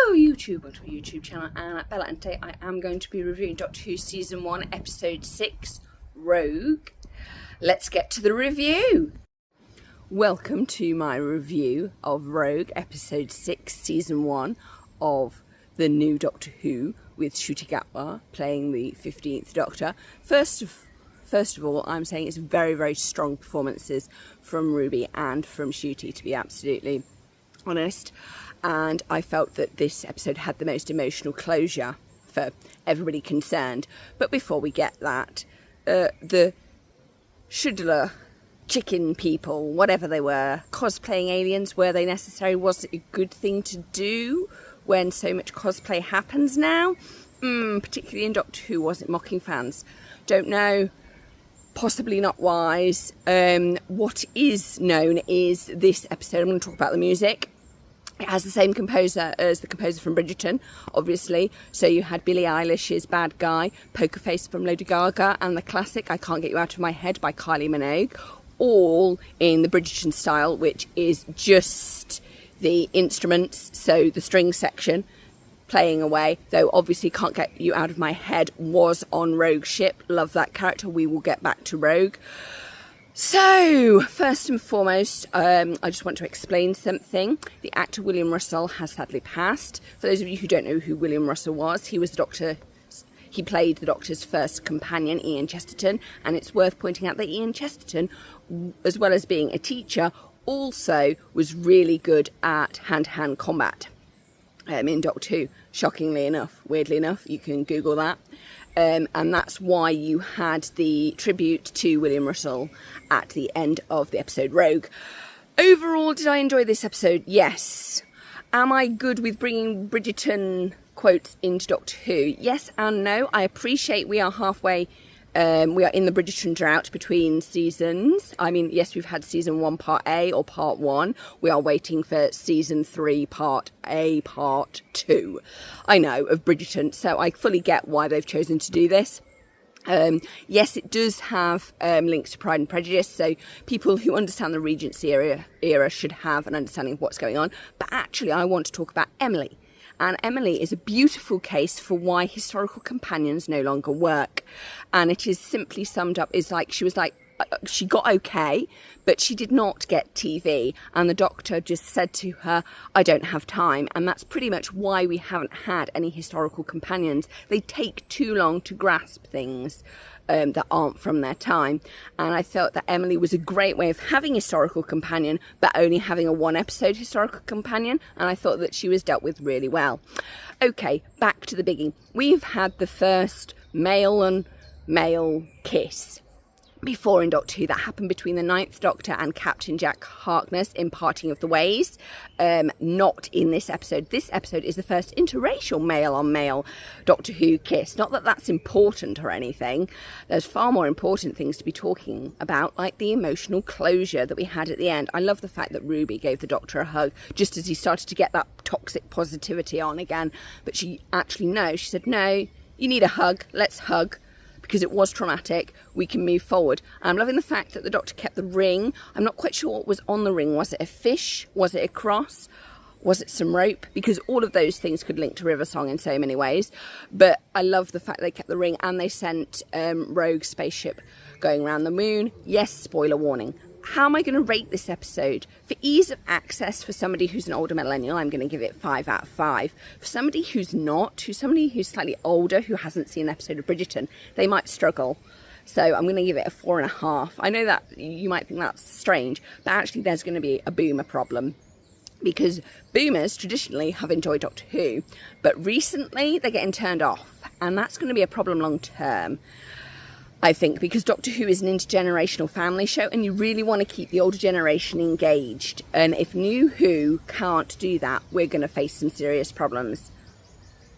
Hello YouTube, welcome to my YouTube channel, and at Bella, and today I am going to be reviewing Doctor Who Season 1 Episode 6, Rogue. Let's get to the review! Welcome to my review of Rogue Episode 6, Season 1 of the new Doctor Who, with Ncuti Gatwa playing the 15th Doctor. First of all, I'm saying it's very, very strong performances from Ruby and from Ncuti, to be absolutely honest. And I felt that this episode had the most emotional closure for everybody concerned. But before we get that, the Shudler chicken people, whatever they were, cosplaying aliens, were they necessary? Was it a good thing to do when so much cosplay happens now? Particularly in Doctor Who, was it mocking fans? Don't know. Possibly not wise. What is known is this episode, I'm going to talk about the music. It has the same composer as the composer from Bridgerton, obviously. So you had Billie Eilish's Bad Guy, Poker Face from Lady Gaga, and the classic I Can't Get You Out of My Head by Kylie Minogue, all in the Bridgerton style, which is just the instruments, so the string section playing away, though obviously Can't Get You Out of My Head was on Rogue's ship. Love that character. We will get back to Rogue. So, first and foremost, I just want to explain something. The actor William Russell has sadly passed. For those of you who don't know who William Russell was, he was the Doctor. He played the Doctor's first companion, Ian Chesterton, and it's worth pointing out that Ian Chesterton, as well as being a teacher, also was really good at hand-to-hand combat in Doctor Who. Shockingly enough, weirdly enough, you can Google that. And that's why you had the tribute to William Russell at the end of the episode Rogue. Overall, did I enjoy this episode? Yes. Am I good with bringing Bridgerton quotes into Doctor Who? Yes and no. I appreciate we are halfway. We are in the Bridgerton drought between seasons. I mean, yes, we've had Season 1 Part A or Part 1. We are waiting for Season 3 Part A, Part 2. I know, of Bridgerton, so I fully get why they've chosen to do this. Yes, it does have links to Pride and Prejudice, so people who understand the Regency era should have an understanding of what's going on. But actually, I want to talk about Emily. And Emily is a beautiful case for why historical companions no longer work. And it is simply summed up as like, she got okay, but she did not get TV. And the Doctor just said to her, I don't have time. And that's pretty much why we haven't had any historical companions. They take too long to grasp things that aren't from their time. And I felt that Emily was a great way of having a historical companion, but only having a one-episode historical companion. And I thought that she was dealt with really well. Okay, back to the biggie. We've had the first male on male kiss before in Doctor Who. That happened between the 9th Doctor and Captain Jack Harkness in Parting of the Ways. Not in this episode. This episode is the first interracial male-on-male Doctor Who kiss. Not that that's important or anything. There's far more important things to be talking about, like the emotional closure that we had at the end. I love the fact that Ruby gave the Doctor a hug just as he started to get that toxic positivity on again. But she actually, she said, no, you need a hug. Let's hug. Because it was traumatic, we can move forward. And I'm loving the fact that the Doctor kept the ring. I'm not quite sure what was on the ring. Was it a fish? Was it a cross? Was it some rope? Because all of those things could link to River Song in so many ways. But I love the fact they kept the ring and they sent Rogue's spaceship going around the moon. Yes, spoiler warning. How am I going to rate this episode? For ease of access, for somebody who's an older millennial, I'm going to give it 5 out of 5. For somebody who's not, somebody who's slightly older, who hasn't seen an episode of Bridgerton, they might struggle. So I'm going to give it a 4.5. I know that you might think that's strange, but actually there's going to be a boomer problem. Because boomers traditionally have enjoyed Doctor Who, but recently they're getting turned off. And that's going to be a problem long term. I think, because Doctor Who is an intergenerational family show and you really want to keep the older generation engaged. And if New Who can't do that, we're going to face some serious problems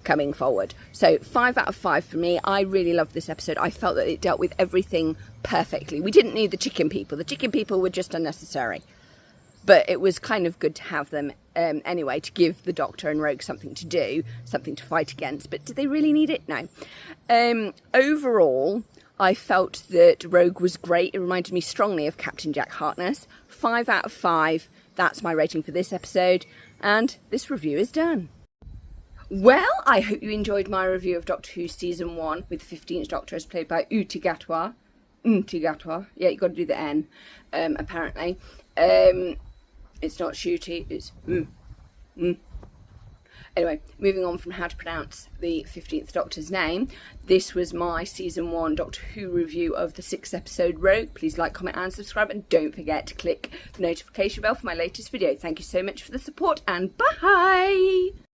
coming forward. So 5 out of 5 for me. I really loved this episode. I felt that it dealt with everything perfectly. We didn't need the chicken people. The chicken people were just unnecessary. But it was kind of good to have them anyway, to give the Doctor and Rogue something to do, something to fight against. But did they really need it? No. Overall, I felt that Rogue was great. It reminded me strongly of Captain Jack Harkness. 5 out of 5. That's my rating for this episode. And this review is done. Well, I hope you enjoyed my review of Doctor Who Season 1 with the 15th Doctor as played by Uti Gatwa. Yeah, you've got to do the N, apparently. It's not shooty, it's Anyway, moving on from how to pronounce the 15th Doctor's name, this was my Season 1 Doctor Who review of the 6th episode Rogue. Please like, comment and subscribe, and don't forget to click the notification bell for my latest video. Thank you so much for the support, and bye!